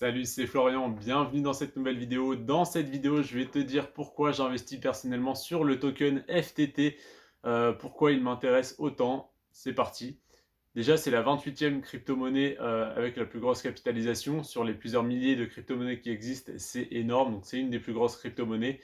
Salut, c'est Florian, bienvenue dans cette nouvelle vidéo. Dans cette vidéo, je vais te dire pourquoi j'investis personnellement sur le token FTT, pourquoi il m'intéresse autant. C'est parti. Déjà, c'est la 28e crypto-monnaie avec la plus grosse capitalisation. Sur les plusieurs milliers de crypto-monnaies qui existent, c'est énorme. Donc, c'est une des plus grosses crypto-monnaies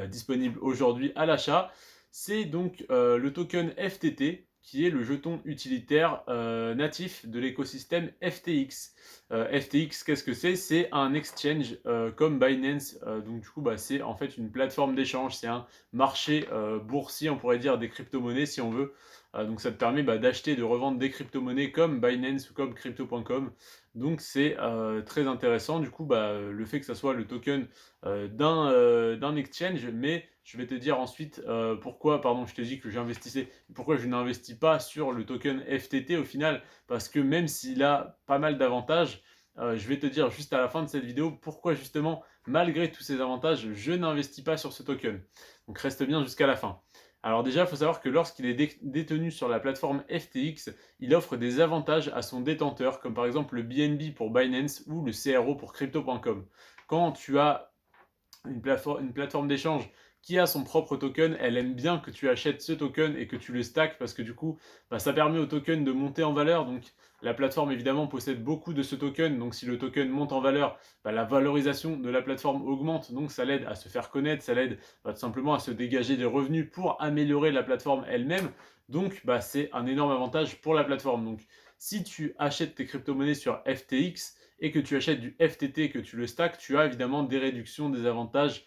disponibles aujourd'hui à l'achat. C'est donc le token FTT, qui est le jeton utilitaire natif de l'écosystème FTX. FTX, qu'est-ce que c'est? C'est un exchange comme Binance. Donc, du coup, c'est en fait une plateforme d'échange. C'est un marché boursier, on pourrait dire, des crypto-monnaies, si on veut. Donc ça te permet d'acheter et de revendre des crypto-monnaies comme Binance ou comme crypto.com. Donc c'est très intéressant. Du coup, le fait que ça soit le token d'un exchange, mais je vais te dire ensuite pourquoi, pardon, je t'ai dit que j'investissais, pourquoi je n'investis pas sur le token FTT au final, parce que même s'il a pas mal d'avantages, je vais te dire juste à la fin de cette vidéo pourquoi justement, malgré tous ces avantages, je n'investis pas sur ce token. Donc reste bien jusqu'à la fin. Alors déjà, il faut savoir que lorsqu'il est détenu sur la plateforme FTX, il offre des avantages à son détenteur, comme par exemple le BNB pour Binance ou le CRO pour Crypto.com. Quand tu as une plateforme d'échange qui a son propre token, elle aime bien que tu achètes ce token et que tu le stacks parce que du coup, ça permet au token de monter en valeur. Donc la plateforme évidemment possède beaucoup de ce token. Donc si le token monte en valeur, la valorisation de la plateforme augmente. Donc ça l'aide à se faire connaître, ça l'aide tout simplement à se dégager des revenus pour améliorer la plateforme elle-même. Donc c'est un énorme avantage pour la plateforme. Donc si tu achètes tes crypto-monnaies sur FTX, et que tu achètes du FTT, que tu le stacks, tu as évidemment des réductions, des avantages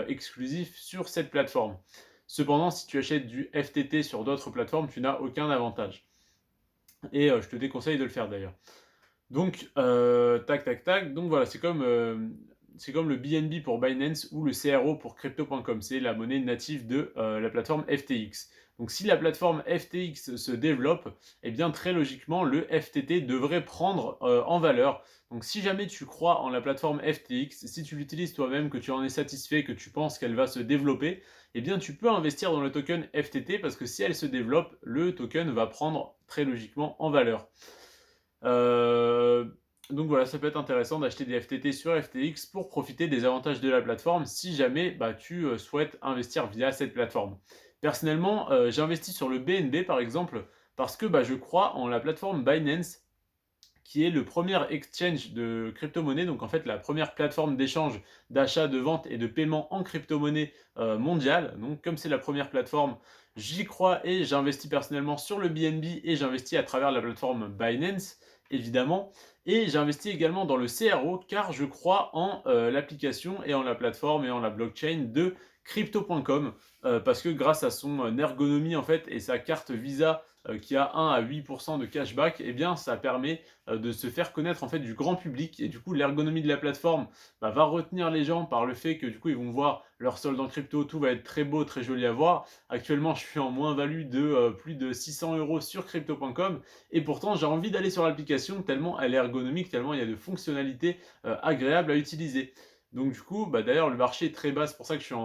exclusifs sur cette plateforme. Cependant, si tu achètes du FTT sur d'autres plateformes, tu n'as aucun avantage. Et je te déconseille de le faire d'ailleurs. Donc, tac, tac, tac. Donc voilà, c'est comme le BNB pour Binance ou le CRO pour Crypto.com. C'est la monnaie native de la plateforme FTX. Donc si la plateforme FTX se développe, eh bien très logiquement, le FTT devrait prendre en valeur. Donc si jamais tu crois en la plateforme FTX, si tu l'utilises toi-même, que tu en es satisfait, que tu penses qu'elle va se développer, eh bien tu peux investir dans le token FTT parce que si elle se développe, le token va prendre très logiquement en valeur. Euh, donc voilà, ça peut être intéressant d'acheter des FTT sur FTX pour profiter des avantages de la plateforme si jamais tu souhaites investir via cette plateforme. Personnellement, j'investis sur le BNB par exemple parce que je crois en la plateforme Binance qui est le premier exchange de crypto-monnaie, donc en fait la première plateforme d'échange, d'achat, de vente et de paiement en crypto-monnaie mondiale. Donc comme c'est la première plateforme, j'y crois et j'investis personnellement sur le BNB et j'investis à travers la plateforme Binance, évidemment. Et j'investis également dans le CRO car je crois en l'application et en la plateforme et en la blockchain de crypto.com parce que grâce à son ergonomie en fait et sa carte Visa qui a 1 à 8% de cashback, eh bien ça permet de se faire connaître en fait du grand public et du coup l'ergonomie de la plateforme va retenir les gens par le fait que du coup ils vont voir leur solde en crypto, tout va être très beau, très joli à voir. Actuellement je suis en moins-value de plus de 600 € sur crypto.com et pourtant j'ai envie d'aller sur l'application tellement elle est ergonomique, tellement il y a de fonctionnalités agréables à utiliser. Donc du coup, d'ailleurs le marché est très bas, c'est pour ça que je suis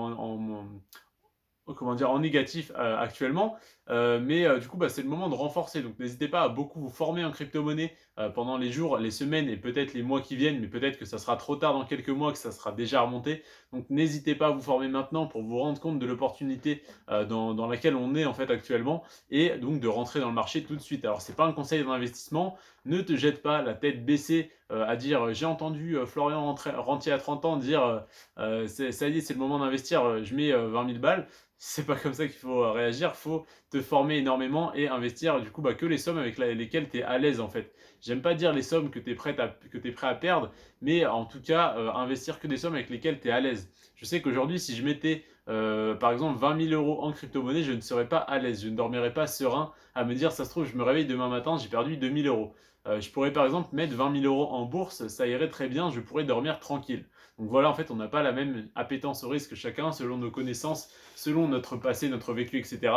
comment dire, en négatif actuellement. Mais du coup, c'est le moment de renforcer. Donc n'hésitez pas à beaucoup vous former en crypto-monnaie pendant les jours, les semaines et peut-être les mois qui viennent, mais peut-être que ça sera trop tard dans quelques mois, que ça sera déjà remonté. Donc n'hésitez pas à vous former maintenant pour vous rendre compte de l'opportunité dans laquelle on est en fait actuellement et donc de rentrer dans le marché tout de suite. Alors c'est pas un conseil d'investissement, ne te jette pas la tête baissée à dire j'ai entendu Florian Rentier à 30 ans dire ça y est c'est le moment d'investir, je mets 20 000 balles. C'est pas comme ça qu'il faut réagir, il faut te former énormément et investir du coup que les sommes avec lesquelles tu es à l'aise en fait. J'aime pas dire les sommes que tu es, prêt à perdre, mais en tout cas investir que des sommes avec lesquelles tu es à l'aise. Je sais qu'aujourd'hui si je mettais par exemple 20 000 € en crypto-monnaie, je ne serais pas à l'aise, je ne dormirais pas serein à me dire ça se trouve je me réveille demain matin, j'ai perdu 2 000 €. Je pourrais par exemple mettre 20 000 € en bourse, ça irait très bien, je pourrais dormir tranquille. Donc voilà, en fait, on n'a pas la même appétence au risque chacun, selon nos connaissances, selon notre passé, notre vécu, etc.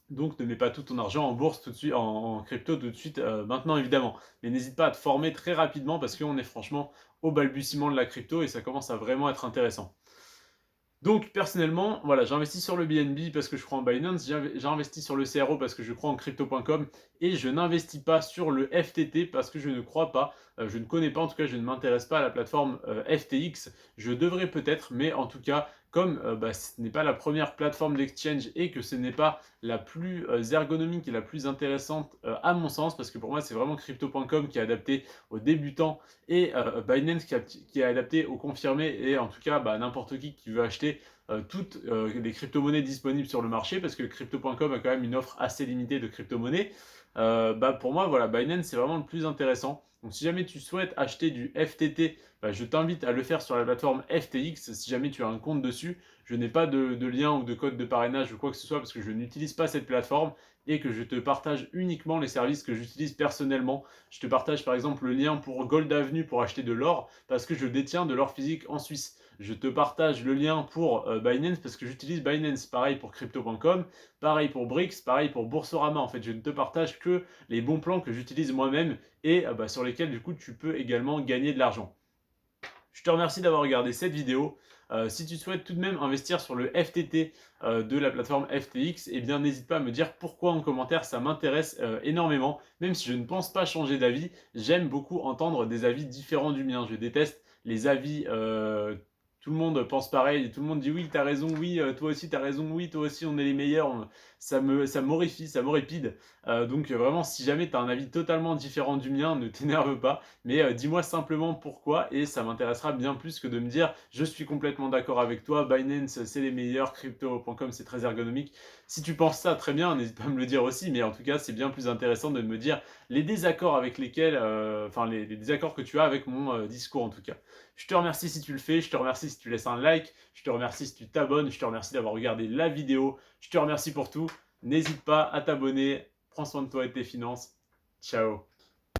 Donc ne mets pas tout ton argent en bourse tout de suite, en crypto tout de suite, maintenant évidemment. Mais n'hésite pas à te former très rapidement parce qu'on est franchement au balbutiement de la crypto et ça commence à vraiment être intéressant. Donc personnellement, voilà, j'investis sur le BNB parce que je crois en Binance, j'investis sur le CRO parce que je crois en crypto.com et je n'investis pas sur le FTT parce que je ne crois pas Je ne connais pas, en tout cas, je ne m'intéresse pas à la plateforme FTX. Je devrais peut-être, mais en tout cas, comme ce n'est pas la première plateforme d'exchange et que ce n'est pas la plus ergonomique et la plus intéressante à mon sens, parce que pour moi, c'est vraiment Crypto.com qui est adapté aux débutants et Binance qui est adapté aux confirmés et en tout cas n'importe qui veut acheter toutes les crypto-monnaies disponibles sur le marché, parce que Crypto.com a quand même une offre assez limitée de crypto-monnaies. Pour moi, voilà, Binance, c'est vraiment le plus intéressant. Donc, si jamais tu souhaites acheter du FTT, je t'invite à le faire sur la plateforme FTX. Si jamais tu as un compte dessus, je n'ai pas de lien ou de code de parrainage ou quoi que ce soit parce que je n'utilise pas cette plateforme et que je te partage uniquement les services que j'utilise personnellement. Je te partage par exemple le lien pour Gold Avenue pour acheter de l'or parce que je détiens de l'or physique en Suisse. Je te partage le lien pour Binance parce que j'utilise Binance. Pareil pour Crypto.com, pareil pour Brix, pareil pour Boursorama. En fait, je ne te partage que les bons plans que j'utilise moi-même et sur lesquels du coup tu peux également gagner de l'argent. Je te remercie d'avoir regardé cette vidéo. Si tu souhaites tout de même investir sur le FTT de la plateforme FTX, eh bien n'hésite pas à me dire pourquoi en commentaire, ça m'intéresse énormément. Même si je ne pense pas changer d'avis, j'aime beaucoup entendre des avis différents du mien. Je déteste les avis tout le monde pense pareil, tout le monde dit oui, t'as raison, oui, toi aussi t'as raison, oui, toi aussi on est les meilleurs. Ça m'horrifie, ça m'horripide. Donc vraiment, si jamais t'as un avis totalement différent du mien, ne t'énerve pas, mais dis-moi simplement pourquoi et ça m'intéressera bien plus que de me dire je suis complètement d'accord avec toi, Binance c'est les meilleurs, Crypto.com c'est très ergonomique. Si tu penses ça, très bien, n'hésite pas à me le dire aussi, mais en tout cas c'est bien plus intéressant de me dire les désaccords avec lesquels, les désaccords que tu as avec mon discours en tout cas. Je te remercie si tu le fais, je te remercie si tu laisses un like, je te remercie si tu t'abonnes, je te remercie d'avoir regardé la vidéo, je te remercie pour tout. N'hésite pas à t'abonner, prends soin de toi et de tes finances. Ciao.